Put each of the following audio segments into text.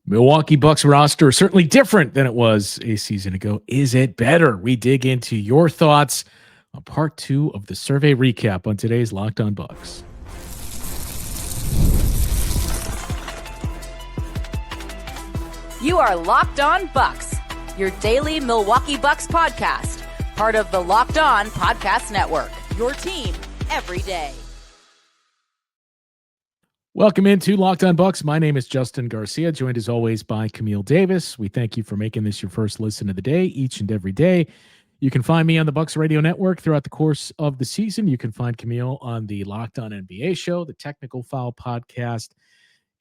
Milwaukee Bucks roster is certainly different than it was a season ago. Is it better? We dig into your thoughts on part 2 of the survey recap on today's Locked On Bucks. You are Locked On Bucks, your daily Milwaukee Bucks podcast, part of the Locked On Podcast Network, your team every day. Welcome into Locked On Bucks. My name is Justin Garcia, joined as always by Camille Davis. We thank you for making this your first listen of the day, each and every day. You can find me on the Bucks Radio Network throughout the course of the season. You can find Camille on the Locked On NBA show, the Technical Foul podcast,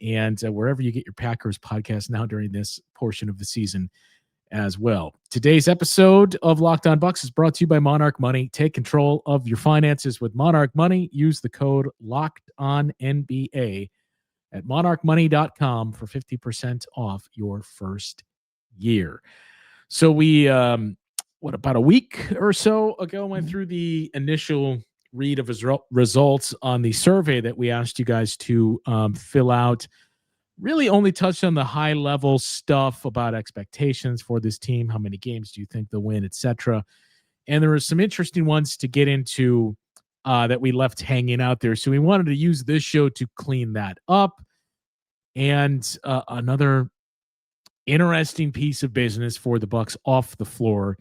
and wherever you get your Packers podcast now during this portion of the season as well. Today's episode of Locked On Bucks is brought to you by Monarch Money. Take control of your finances with Monarch Money. Use the code LOCKEDONNBA at monarchmoney.com for 50% off your first year. So we, about a week or so ago, went through the initial read of results on the survey that we asked you guys to fill out. Really only touched on the high level stuff about expectations for this team. How many games do you think they'll win, etc. And there were some interesting ones to get into that we left hanging out there. So we wanted to use this show to clean that up. And another interesting piece of business for the Bucks off the floor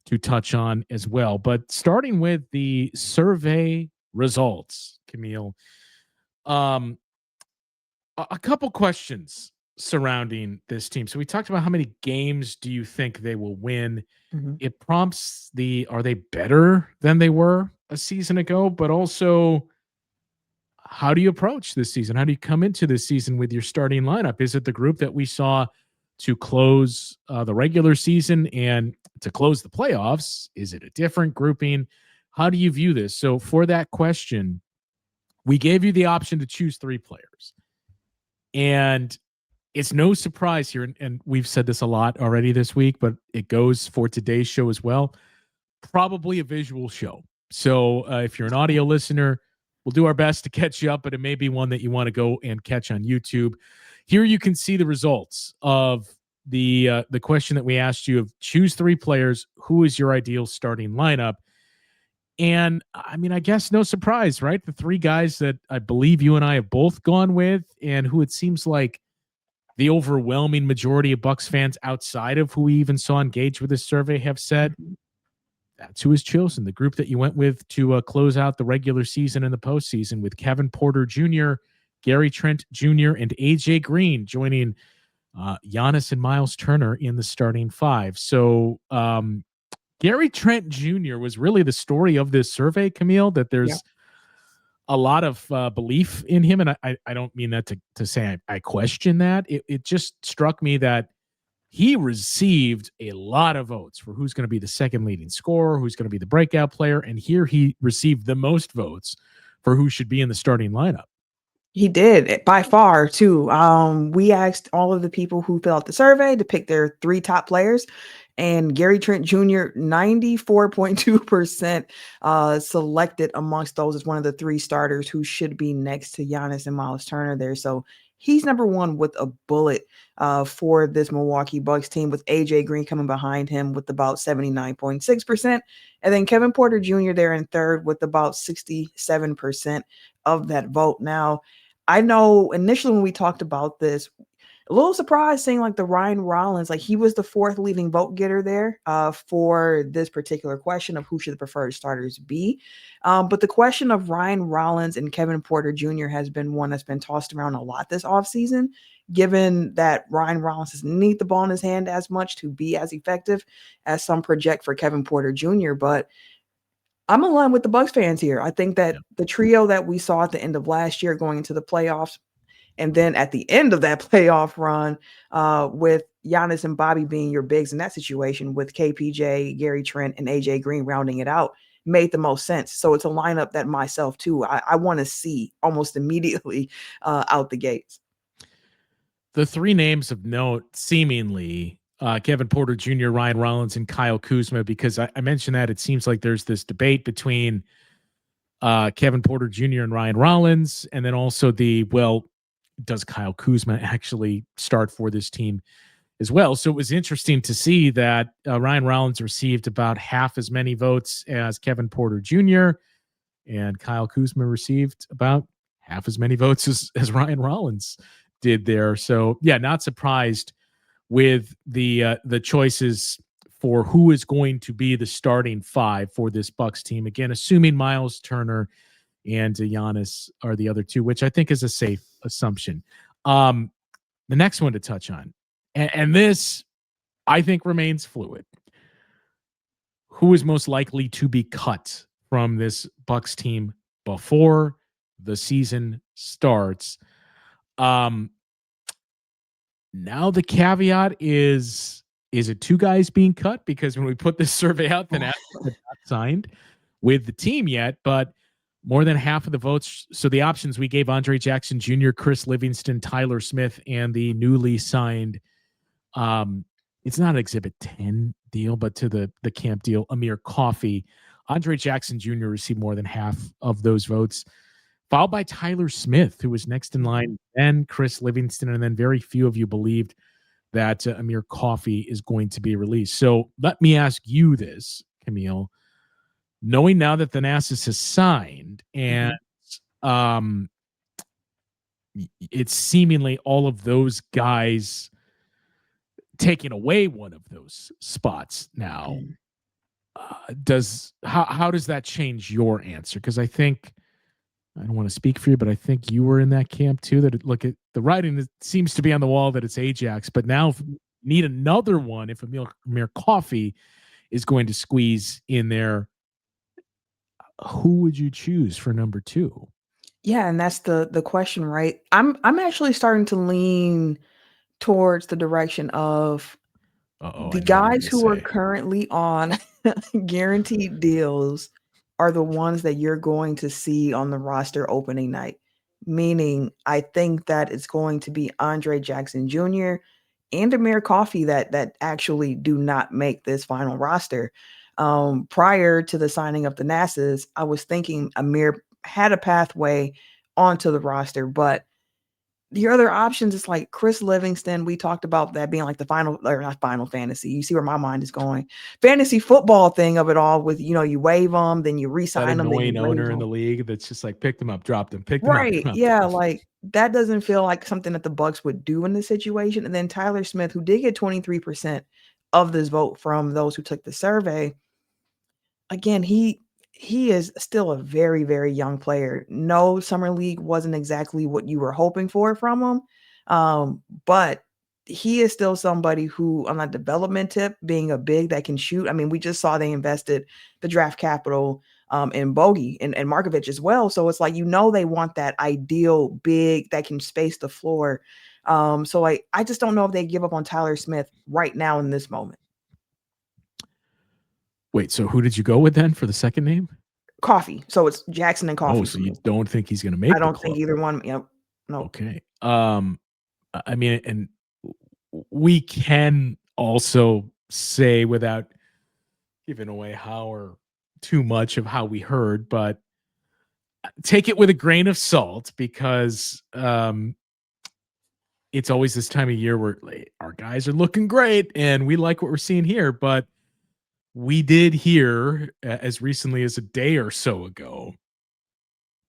to touch on as well. But starting with the survey results, Camille, a couple questions surrounding this team. So we talked about how many games do you think they will win? Mm-hmm. It prompts are they better than they were a season ago? But also, how do you approach this season? How do you come into this season with your starting lineup? Is it the group that we saw to close the regular season and to close the playoffs? Is it a different grouping? How do you view this? So for that question, we gave you the option to choose 3 players. And it's no surprise here, and we've said this a lot already this week, but it goes for today's show as well. Probably a visual show. So if you're an audio listener, we'll do our best to catch you up, but it may be one that you want to go and catch on YouTube. Here you can see the results of the question that we asked you of choose 3 players. Who is your ideal starting lineup? And I mean, I guess no surprise, right? The 3 guys that I believe you and I have both gone with, and who it seems like the overwhelming majority of Bucks fans outside of who we even saw engaged with this survey have said, that's who is chosen. The group that you went with to close out the regular season and the postseason, with Kevin Porter Jr., Gary Trent Jr., and AJ Green joining Giannis and Miles Turner in the starting 5. So, Gary Trent Jr. was really the story of this survey, Camille, that there's a lot of belief in him. And I don't mean that to say I question that. It just struck me that he received a lot of votes for who's going to be the second leading scorer, who's going to be the breakout player. And here he received the most votes for who should be in the starting lineup. He did, by far, too. We asked all of the people who filled out the survey to pick their 3 top players. And Gary Trent Jr., 94.2% selected amongst those as one of the 3 starters who should be next to Giannis and Miles Turner there. So he's number 1 with a bullet for this Milwaukee Bucks team, with AJ Green coming behind him with about 79.6%. And then Kevin Porter Jr. there in third with about 67% of that vote. Now, I know initially when we talked about this, a little surprised seeing like the Ryan Rollins, like he was the 4th leading vote getter there for this particular question of who should the preferred starters be. But the question of Ryan Rollins and Kevin Porter Jr. has been one that's been tossed around a lot this offseason, given that Ryan Rollins doesn't need the ball in his hand as much to be as effective as some project for Kevin Porter Jr. But I'm aligned with the Bucks fans here. I think that the trio that we saw at the end of last year going into the playoffs, and then at the end of that playoff run with Giannis and Bobby being your bigs in that situation, with KPJ, Gary Trent, and AJ Green rounding it out, made the most sense. So it's a lineup that myself, too, I want to see almost immediately out the gates. The 3 names of note, seemingly, Kevin Porter Jr., Ryan Rollins, and Kyle Kuzma, because I mentioned that it seems like there's this debate between Kevin Porter Jr. and Ryan Rollins, and then also does Kyle Kuzma actually start for this team as well? So it was interesting to see that Ryan Rollins received about half as many votes as Kevin Porter Jr., and Kyle Kuzma received about half as many votes as Ryan Rollins did there. So yeah, not surprised with the choices for who is going to be the starting five for this Bucks team. Again, assuming Miles Turner and Giannis are the other two, which I think is a safe assumption. The next one to touch on, and this I think remains fluid. Who is most likely to be cut from this Bucks team before the season starts? Now the caveat is it two guys being cut? Because when we put this survey out, the Nats have not signed with the team yet, but more than half of the votes. So the options we gave: Andre Jackson Jr., Chris Livingston, Tyler Smith, and the newly signed, it's not an Exhibit 10 deal, but to the camp deal, Amir Coffey. Andre Jackson Jr. received more than half of those votes, followed by Tyler Smith, who was next in line, then Chris Livingston, and then very few of you believed that Amir Coffey is going to be released. So let me ask you this, Camille. Knowing now that Thanasis has signed, and it's seemingly all of those guys taking away one of those spots now, how does that change your answer? Because I think, I don't want to speak for you, but I think you were in that camp too, that look at the writing that seems to be on the wall that it's Ajax, but now if we need another one, if Amir Coffey is going to squeeze in there, who would you choose for number two? Yeah, and that's the question, right? I'm actually starting to lean towards the direction of the guys who are currently on guaranteed deals are the ones that you're going to see on the roster opening night. Meaning, I think that it's going to be Andre Jackson Jr. and Amir Coffey that actually do not make this final roster. Prior to the signing of the NASAs, I was thinking Amir had a pathway onto the roster, but the other options is like Chris Livingston. We talked about that being like the final, or not final fantasy. You see where my mind is going. Fantasy football thing of it all with, you waive them, then you re-sign them. That annoying owner in the league that's just like, pick them up, drop them, pick them up. Right. Yeah. Like that doesn't feel like something that the Bucks would do in this situation. And then Tyler Smith, who did get 23% of this vote from those who took the survey. Again, he is still a very, very young player. No, summer league wasn't exactly what you were hoping for from him. But he is still somebody who, on a development tip, being a big that can shoot. I mean, we just saw they invested the draft capital in Bogey and Markovich as well. So it's like, they want that ideal big that can space the floor. So I just don't know if they give up on Tyler Smith right now in this moment. Wait, so who did you go with then for the second name? Coffey. So it's Jackson and Coffey. Oh, so you don't think he's going to make? I don't think either one. Yep. No. Okay. I mean, and we can also say, without giving away too much of how we heard, but take it with a grain of salt, because it's always this time of year where our guys are looking great and we like what we're seeing here, but we did hear as recently as a day or so ago,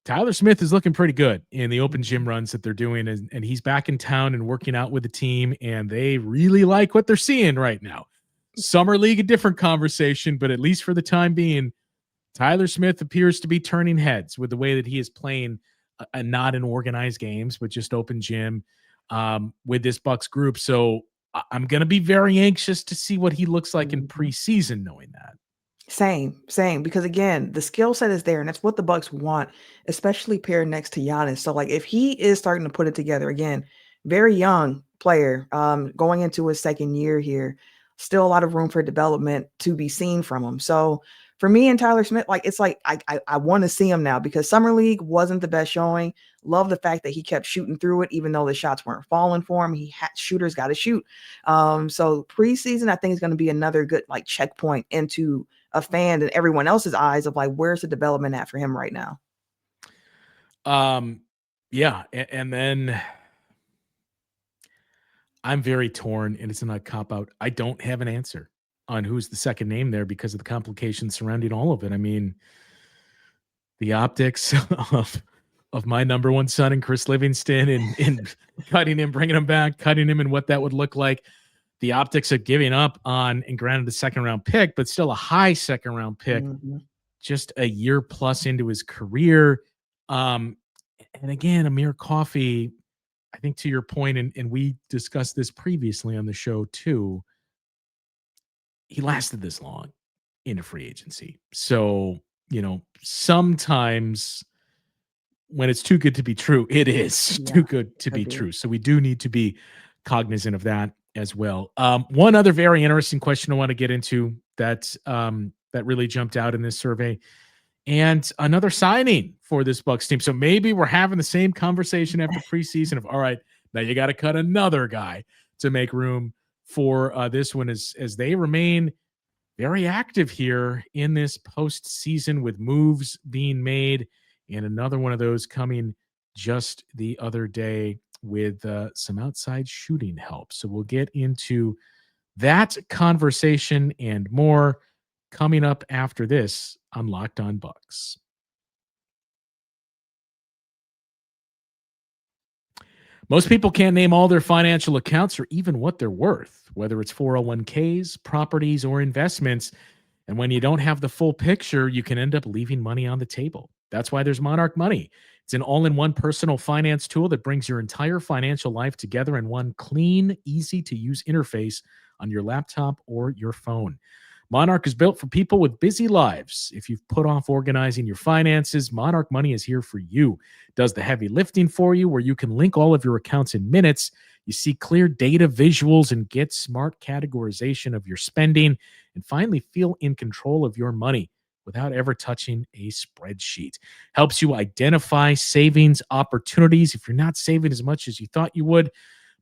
Tyler Smith is looking pretty good in the open gym runs that they're doing, and he's back in town and working out with the team, and they really like what they're seeing right now. Summer league, a different conversation, but at least for the time being, Tyler Smith appears to be turning heads with the way that he is playing, not in organized games, but just open gym with this Bucks group. So I'm going to be very anxious to see what he looks like in preseason, knowing that. Same, because again, the skill set is there, and that's what the Bucks want, especially paired next to Giannis. So like, if he is starting to put it together again, very young player, going into his second year here, still a lot of room for development to be seen from him. So for me and Tyler Smith, like, it's like I want to see him now, because summer league wasn't the best showing. Love the fact that he kept shooting through it, even though the shots weren't falling for him. Shooters got to shoot. So preseason, I think, is going to be another good like checkpoint into a fan and everyone else's eyes of like, where's the development at for him right now? Yeah. And then I'm very torn, and it's not a cop-out. I don't have an answer on who's the second name there because of the complications surrounding all of it. I mean, the optics of my number one son and Chris Livingston and cutting him, bringing him back, cutting him, and what that would look like. The optics of giving up on, and granted, the second round pick, but still a high second round pick, just a year plus into his career. And again, Amir Coffey, I think to your point, and we discussed this previously on the show too, he lasted this long in a free agency. So, sometimes when it's too good to be true, it is too good to be true. So we do need to be cognizant of that as well. One other very interesting question I want to get into that really jumped out in this survey, and another signing for this Bucks team. So maybe we're having the same conversation after preseason of, all right, now you got to cut another guy to make room for this one as they remain very active here in this postseason with moves being made, and another one of those coming just the other day with some outside shooting help. So we'll get into that conversation and more coming up after this on Locked On Bucks. Most people can't name all their financial accounts or even what they're worth, whether it's 401ks, properties, or investments. And when you don't have the full picture, you can end up leaving money on the table. That's why there's Monarch Money. It's an all-in-one personal finance tool that brings your entire financial life together in one clean, easy-to-use interface on your laptop or your phone. Monarch is built for people with busy lives. If you've put off organizing your finances, Monarch Money is here for you. It does the heavy lifting for you, where you can link all of your accounts in minutes. You see clear data visuals and get smart categorization of your spending, and finally feel in control of your money without ever touching a spreadsheet. Helps you identify savings opportunities. If you're not saving as much as you thought you would,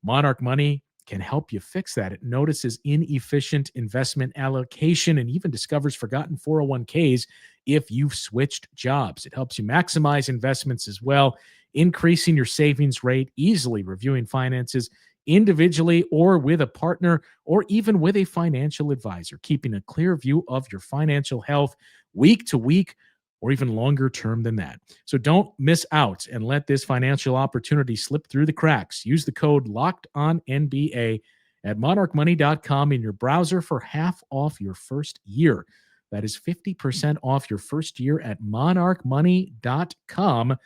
Monarch Money can help you fix that. It notices inefficient investment allocation and even discovers forgotten 401ks if you've switched jobs. It helps you maximize investments as well, increasing your savings rate, easily reviewing finances individually or with a partner or even with a financial advisor, keeping a clear view of your financial health week to week or even longer term than that. So don't miss out and let this financial opportunity slip through the cracks. Use the code LOCKEDONNBA at monarchmoney.com in your browser for half off your first year. That is 50% off your first year at monarchmoney.com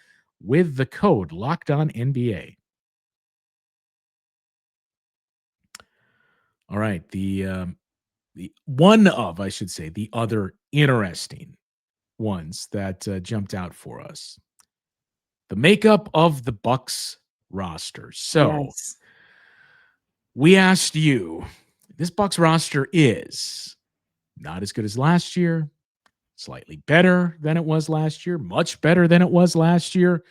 with the code LOCKEDONNBA. All right, the other interesting ones that jumped out for us, the makeup of the Bucks roster. So we asked you, this Bucks roster is not as good as last year, slightly better than it was last year, much better than it was last year,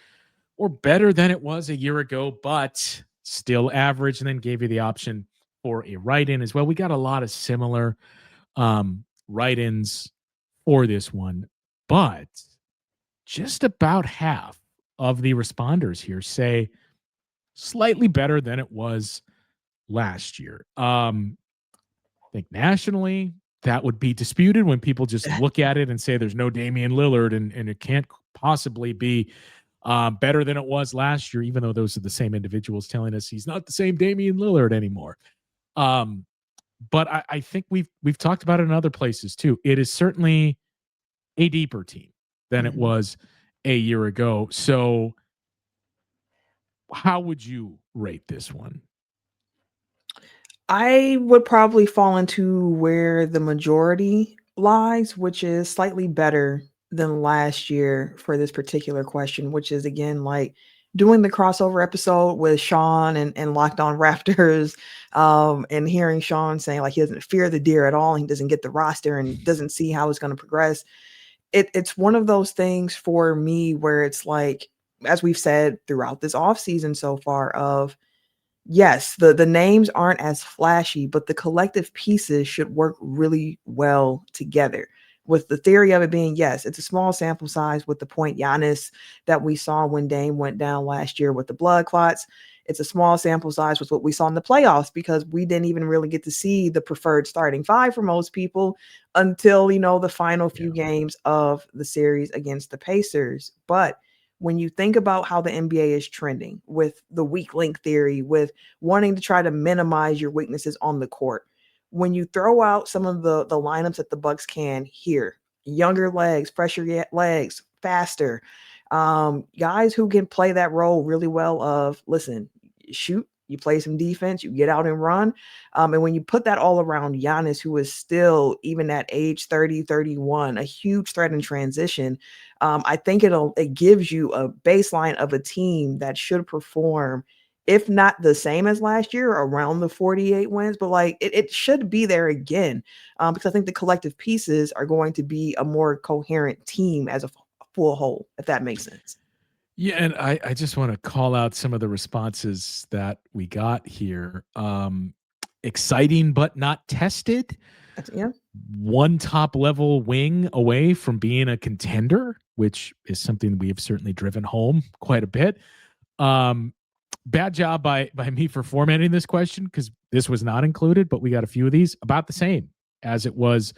or better than it was a year ago, but still average, and then gave you the option for a write-in as well. We got a lot of similar write-ins for this one, but just about half of the responders here say slightly better than it was last year. I think nationally that would be disputed when people just look at it and say there's no Damian Lillard and it can't possibly be better than it was last year, even though those are the same individuals telling us he's not the same Damian Lillard anymore. But I think we've talked about it in other places too. It is certainly a deeper team than it was a year ago. So how would you rate this one? I would probably fall into where the majority lies, which is slightly better than last year for this particular question, which is, again, like doing the crossover episode with Sean and Locked On Raptors, and hearing Sean saying like he doesn't fear the deer at all. He doesn't get the roster and doesn't see how it's going to progress. It's one of those things for me where it's like, as we've said throughout this offseason so far, of yes, the names aren't as flashy, but the collective pieces should work really well together. With the theory of it being, yes, it's a small sample size with the point Giannis that we saw when Dame went down last year with the blood clots. It's a small sample size with what we saw in the playoffs because we didn't even really get to see the preferred starting five for most people until, the final few games of the series against the Pacers. But when you think about how the NBA is trending with the weak link theory, with wanting to try to minimize your weaknesses on the court, when you throw out some of the lineups that the Bucks can here, younger legs, fresher legs, faster, guys who can play that role really well of, listen, shoot, you play some defense, you get out and run. And when you put that all around Giannis, who is still, even at age 30, 31, a huge threat in transition, I think it gives you a baseline of a team that should perform, if not the same as last year, around the 48 wins, but like it should be there again, because I think the collective pieces are going to be a more coherent team as a full whole, if that makes sense. Yeah, and I just want to call out some of the responses that we got here. Exciting but not tested. Yeah. One top level wing away from being a contender, which is something we have certainly driven home quite a bit. Bad job by me for formatting this question because this was not included, but we got a few of these about the same as it was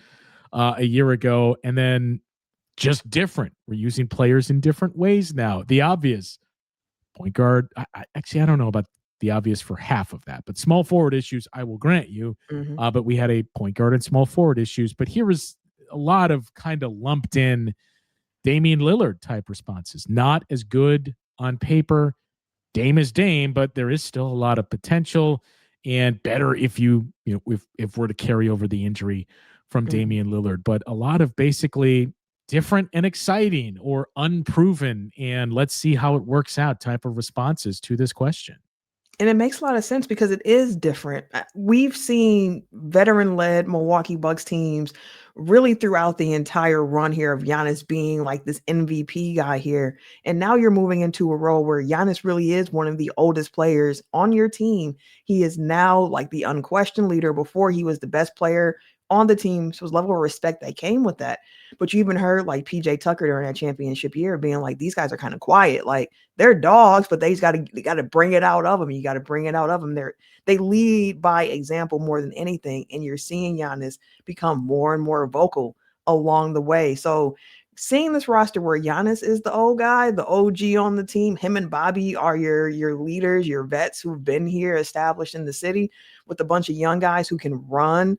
a year ago. And then just different. We're using players in different ways now. The obvious point guard. I don't know about the obvious for half of that, but small forward issues, I will grant you. But we had a point guard and small forward issues. But here was a lot of kind of lumped in Damian Lillard type responses. Not as good on paper. Dame is Dame, but there is still a lot of potential and better if if we're to carry over the injury from Damian Lillard. But a lot of basically different and exciting or unproven and let's see how it works out type of responses to this question. And it makes a lot of sense because it is different. We've seen veteran-led Milwaukee Bucks teams really throughout the entire run here of Giannis being like this MVP guy here. And now you're moving into a role where Giannis really is one of the oldest players on your team. He is now like the unquestioned leader. Before, he was the best player on the team. So it was level of respect that came with that. But you even heard like PJ Tucker during that championship year being like, these guys are kind of quiet. Like, they're dogs, but they got to bring it out of them. You got to bring it out of them. They lead by example more than anything. And you're seeing Giannis become more and more vocal along the way. So seeing this roster where Giannis is the old guy, the OG on the team, him and Bobby are your leaders, your vets who've been here established in the city, with a bunch of young guys who can run,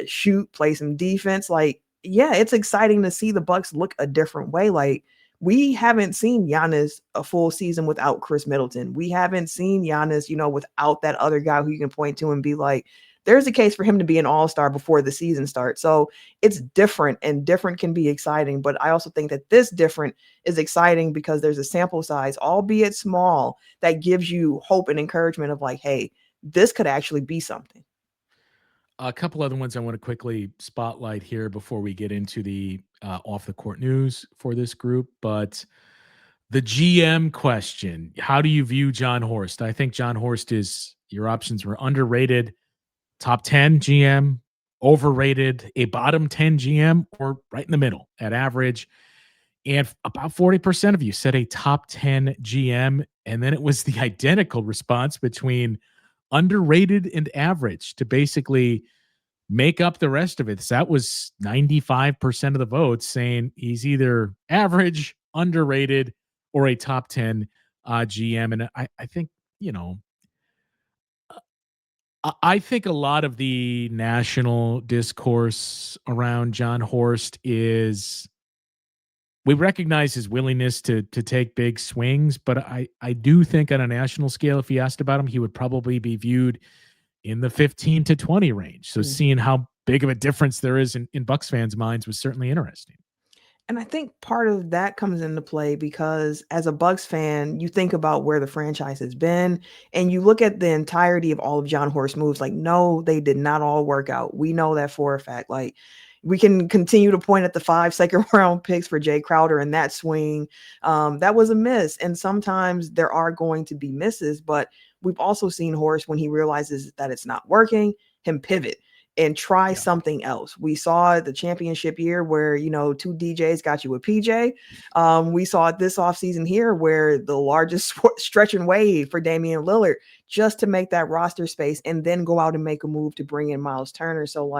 shoot, play some defense. Like, yeah, it's exciting to see the Bucks look a different way. Like, we haven't seen Giannis a full season without Chris Middleton. We haven't seen Giannis, without that other guy who you can point to and be like, there's a case for him to be an all-star before the season starts. So it's different, and different can be exciting. But I also think that this different is exciting because there's a sample size, albeit small, that gives you hope and encouragement of like, hey, this could actually be something. A couple other ones I want to quickly spotlight here before we get into the off the court news for this group. But the GM question, how do you view Jon Horst? I think Jon Horst your options were underrated, top 10 GM, overrated, a bottom 10 GM, or right in the middle at average. And about 40% of you said a top 10 GM. And then it was the identical response between underrated and average to basically make up the rest of it. So that was 95% of the votes saying he's either average, underrated, or a top 10 GM. And I think, I think a lot of the national discourse around Jon Horst is we recognize his willingness to take big swings, but I do think on a national scale, if you asked about him, he would probably be viewed in the 15 to 20 range. So seeing how big of a difference there is in Bucks fans' minds was certainly interesting. And I think part of that comes into play because as a Bucks fan, you think about where the franchise has been and you look at the entirety of all of Jon Horst's moves. Like, no, they did not all work out. We know that for a fact. Like, we can continue to point at the 5 second-round picks for Jay Crowder and that swing. That was a miss. And sometimes there are going to be misses, but we've also seen Horst, when he realizes that it's not working, him pivot. and try something else. We saw the championship year where, two DJs got you a PJ. We saw it this offseason here where the largest stretch and wave for Damian Lillard just to make that roster space and then go out and make a move to bring in Miles Turner. So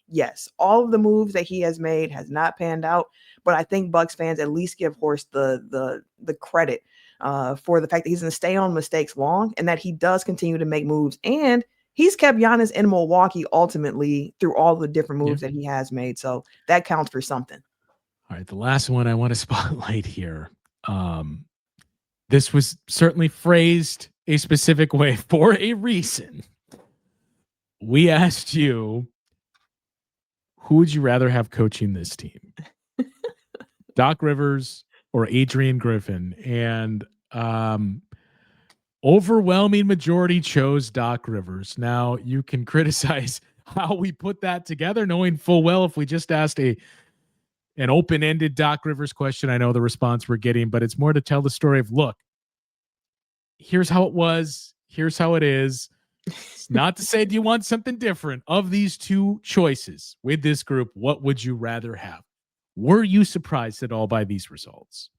yes, all of the moves that he has made has not panned out, but I think Bucks fans at least give Horst the credit for the fact that he's going to stay on mistakes long and that he does continue to make moves. And he's kept Giannis in Milwaukee ultimately through all the different moves that he has made. So that counts for something. All right. The last one I want to spotlight here. This was certainly phrased a specific way for a reason. We asked you, who would you rather have coaching this team? Doc Rivers or Adrian Griffin? And overwhelming majority chose Doc Rivers. Now, you can criticize how we put that together, knowing full well if we just asked an open-ended Doc Rivers question, I know the response we're getting, but it's more to tell the story of, look, here's how it was, here's how it is. It's not to say, do you want something different? Of these two choices with this group, what would you rather have? Were you surprised at all by these results?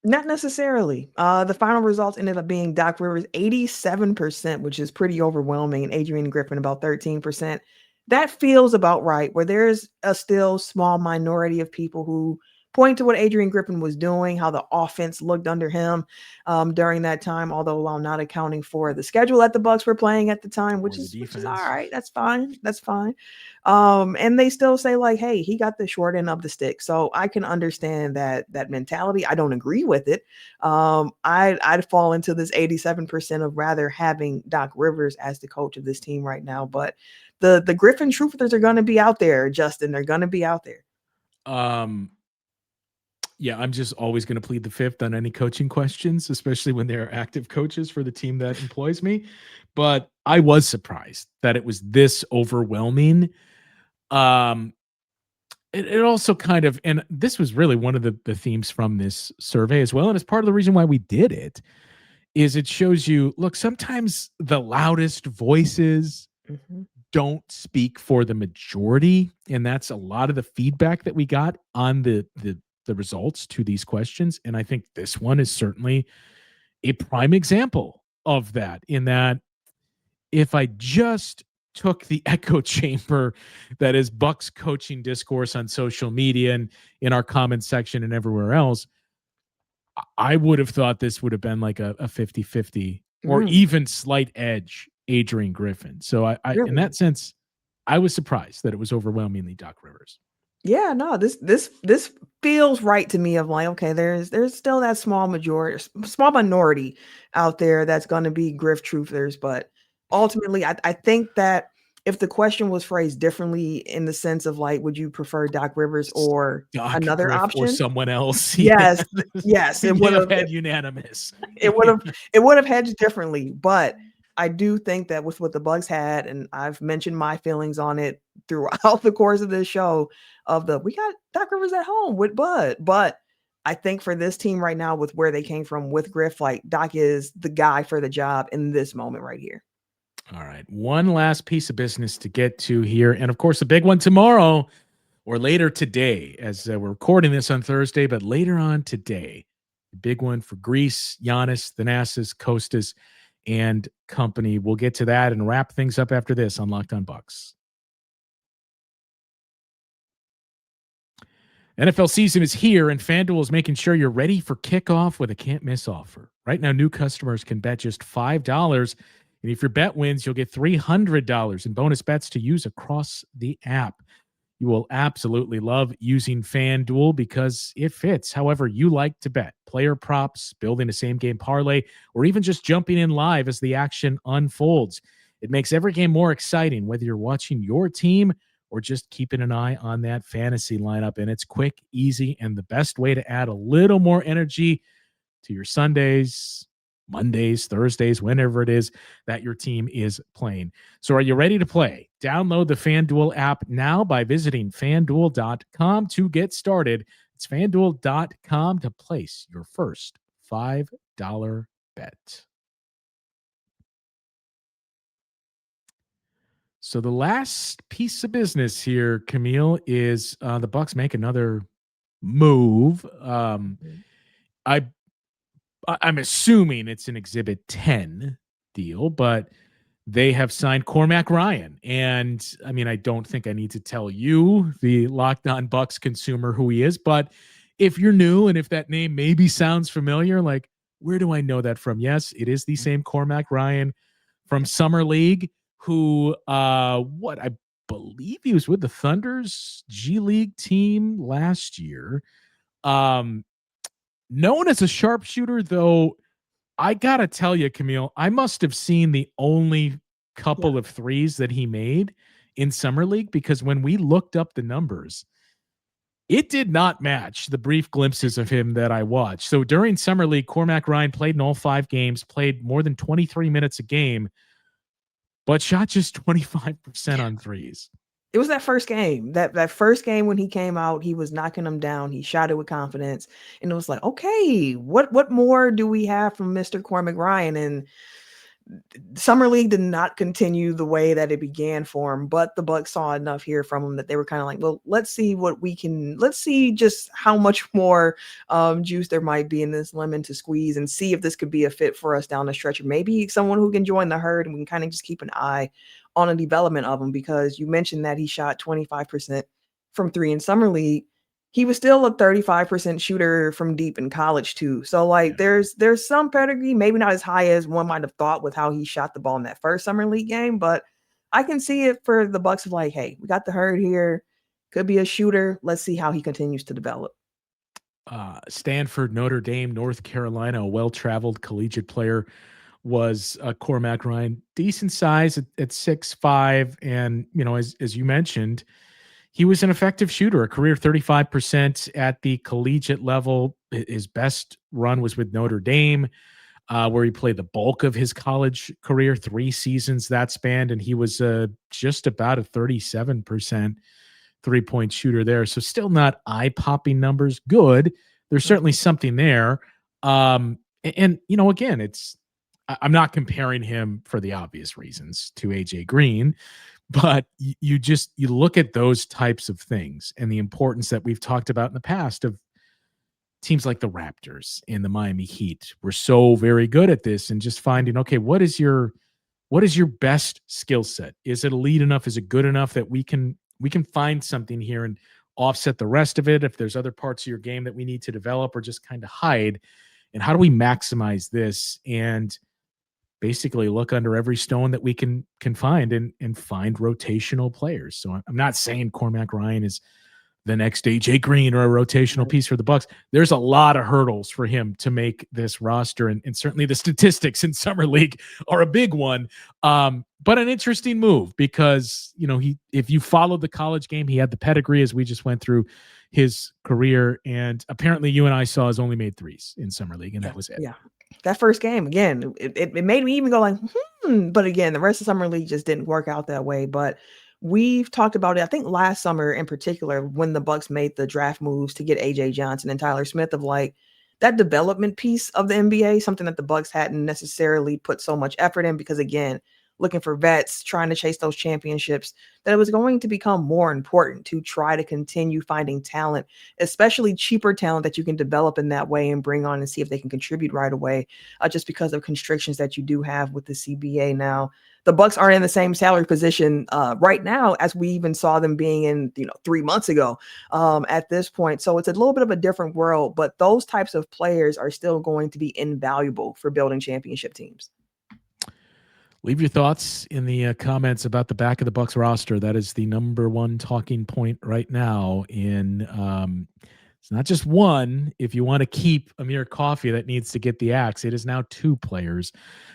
Not necessarily. The final results ended up being Doc Rivers 87%, which is pretty overwhelming, and Adrian Griffin about 13%. That feels about right, where there's a still small minority of people who point to what Adrian Griffin was doing, how the offense looked under him during that time, although I'm not accounting for the schedule that the Bucks were playing at the time, which is all right. That's fine. That's fine. And they still say hey, he got the short end of the stick. So I can understand that mentality. I don't agree with it. I'd fall into this 87% of rather having Doc Rivers as the coach of this team right now. But the Griffin truthers are going to be out there, Justin. They're going to be out there. Yeah, I'm just always going to plead the fifth on any coaching questions, especially when they're active coaches for the team that employs me. But I was surprised that it was this overwhelming. It also kind of, and this was really one of the themes from this survey as well, and it's part of the reason why we did it, is it shows you, look, sometimes the loudest voices don't speak for the majority, and that's a lot of the feedback that we got on the results to these questions. And I think this one is certainly a prime example of that, in that if I just took the echo chamber that is Bucks coaching discourse on social media and in our comment section and everywhere else, I would have thought this would have been like a 50-50 or even slight edge Adrian Griffin. So I in that sense, I was surprised that it was overwhelmingly Doc Rivers. Yeah, no, this feels right to me of okay, there's still that small minority out there that's going to be Griff truthers. But ultimately, I think that if the question was phrased differently in the sense of would you prefer Doc Rivers or another Griff option or someone else? Yes, it would have had unanimous. It would have hedged differently. But I do think that with what the Bucks had, and I've mentioned my feelings on it throughout the course of this show, we got Doc Rivers at home with Bud. But I think for this team right now, with where they came from with Griff, Doc is the guy for the job in this moment right here. All right. One last piece of business to get to here. And of course, a big one tomorrow or later today, as we're recording this on Thursday, but later on today, the big one for Greece, Giannis, Thanasis, Kostas, and company. We'll get to that and wrap things up after this on Locked On Bucks. NFL season is here, and FanDuel is making sure you're ready for kickoff with a can't-miss offer. Right now, new customers can bet just $5, and if your bet wins, you'll get $300 in bonus bets to use across the app. You will absolutely love using FanDuel because it fits however you like to bet. Player props, building a same-game parlay, or even just jumping in live as the action unfolds. It makes every game more exciting, whether you're watching your team or just keeping an eye on that fantasy lineup. And it's quick, easy, and the best way to add a little more energy to your Sundays, Mondays, Thursdays, whenever it is that your team is playing. So are you ready to play? Download the FanDuel app now by visiting FanDuel.com to get started. It's FanDuel.com to place your first $5 bet. So the last piece of business here, Camille, is the Bucks make another move. I I'm assuming it's an Exhibit 10 deal, but they have signed Cormac Ryan. And I mean, I don't think I need to tell you, the Locked On Bucks consumer, who he is. But if you're new and if that name maybe sounds familiar, like, where do I know that from? Yes, it is the same Cormac Ryan from Summer League, who, what I believe he was with the Thunder's G League team last year. Known as a sharpshooter, though, I gotta tell you, Camille, I must have seen the only couple of threes that he made in Summer League, because when we looked up the numbers, it did not match the brief glimpses of him that I watched. So during Summer League, Cormac Ryan played in all 5 games, played more than 23 minutes a game, but shot just 25% on threes. It was that first game. That first game when he came out, he was knocking them down. He shot it with confidence. And it was like, okay, what more do we have from Mr. Cormac Ryan? And Summer League did not continue the way that it began for him, but the Bucks saw enough here from him that they were kind of like, well, let's see just how much more juice there might be in this lemon to squeeze, and see if this could be a fit for us down the stretch. Maybe someone who can join the herd, and we can kind of just keep an eye on the development of him, because you mentioned that he shot 25% from 3 in Summer League. He was still a 35% shooter from deep in college too. So like there's some pedigree, maybe not as high as one might have thought with how he shot the ball in that first Summer League game, but I can see it for the Bucks of like, hey, we got the herd here. Could be a shooter. Let's see how he continues to develop. Stanford, Notre Dame, North Carolina, a well-traveled collegiate player, was Cormac Ryan. Decent size at 6'5", and as you mentioned, he was an effective shooter, a career 35% at the collegiate level. His best run was with Notre Dame, where he played the bulk of his college career, 3 seasons that spanned, and he was just about a 37% three-point shooter there. So still not eye-popping numbers. Good. There's certainly something there. And again, I'm not comparing him for the obvious reasons to AJ Green, but you look at those types of things and the importance that we've talked about in the past of teams like the Raptors and the Miami Heat were so very good at this, and just finding, okay, what is your best skill set? Is it elite enough? Is it good enough that we can find something here and offset the rest of it if there's other parts of your game that we need to develop or just kind of hide? And how do we maximize this and basically look under every stone that we can find and find rotational players? So I'm not saying Cormac Ryan is the next AJ Green or a rotational piece for the Bucks. There's a lot of hurdles for him to make this roster, and certainly the statistics in Summer League are a big one. But an interesting move, because if you followed the college game, he had the pedigree, as we just went through his career, and apparently you and I saw has only made 3s in Summer League, and that was it. Yeah. That first game, again, it made me even go like, but again, the rest of Summer League just didn't work out that way. But we've talked about it, I think last summer in particular, when the Bucks made the draft moves to get AJ Johnson and Tyler Smith, of like that development piece of the NBA, something that the Bucks hadn't necessarily put so much effort in, because again, looking for vets, trying to chase those championships, that it was going to become more important to try to continue finding talent, especially cheaper talent that you can develop in that way and bring on and see if they can contribute right away, just because of constrictions that you do have with the CBA now. The Bucks aren't in the same salary position right now as we even saw them being in 3 months ago at this point. So it's a little bit of a different world, but those types of players are still going to be invaluable for building championship teams. Leave your thoughts in the comments about the back of the Bucks roster. That is the number one talking point right now. It's not just one. If you want to keep Amir Coffey, that needs to get the axe. It is now 2 players.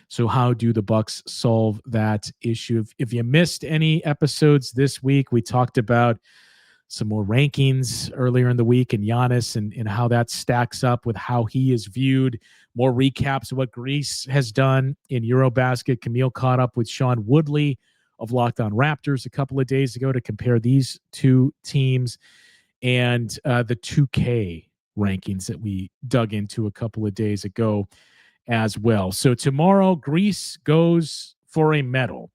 So how do the Bucks solve that issue? If you missed any episodes this week, we talked about some more rankings earlier in the week, and Giannis and how that stacks up with how he is viewed. More recaps of what Greece has done in Eurobasket. Camille caught up with Sean Woodley of Locked On Raptors a couple of days ago to compare these 2 teams, and the 2K rankings that we dug into a couple of days ago as well. So tomorrow, Greece goes for a medal.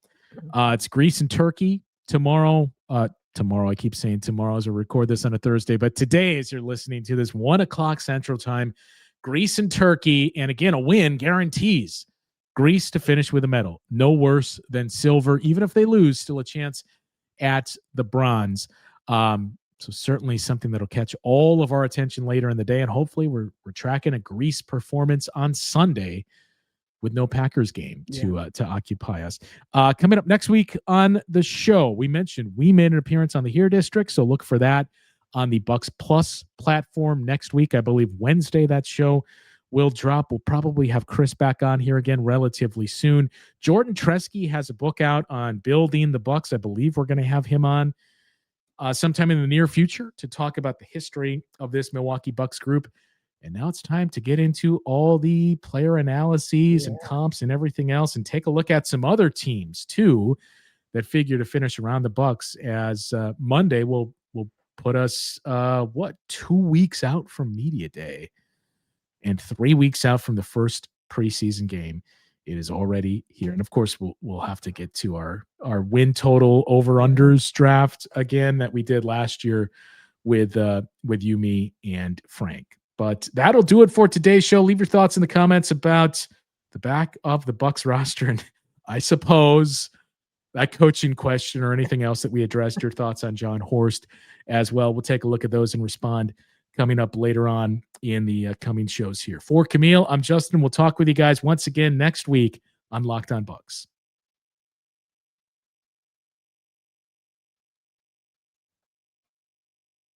It's Greece and Turkey tomorrow. I keep saying tomorrow as I record this on a Thursday, but today, as you're listening to this, 1 o'clock Central Time, Greece and Turkey. And again, a win guarantees Greece to finish with a medal. No worse than silver. Even if they lose, still a chance at the bronze. So certainly something that'll catch all of our attention later in the day. And hopefully we're tracking a Greece performance on Sunday with no Packers game to occupy us. Coming up next week on the show, we mentioned we made an appearance on the Here District, so look for that on the Bucks Plus platform next week. I believe Wednesday that show will drop. We'll probably have Chris back on here again relatively soon. Jordan Tresky has a book out on building the Bucks. I believe we're going to have him on sometime in the near future to talk about the history of this Milwaukee Bucks group. And now it's time to get into all the player analyses and comps and everything else, and take a look at some other teams too that figure to finish around the Bucks, as Monday will put us 2 weeks out from media day and 3 weeks out from the first preseason game. It is already here. And of course we'll have to get to our win total over unders draft again that we did last year with you, me, and Frank. But that'll do it for today's show. Leave your thoughts in the comments about the back of the Bucks roster, and I suppose that coaching question or anything else that we addressed. Your thoughts on Jon Horst as well. We'll take a look at those and respond coming up later on in the coming shows here. For Camille, I'm Justin. We'll talk with you guys once again next week on Locked On Bucks.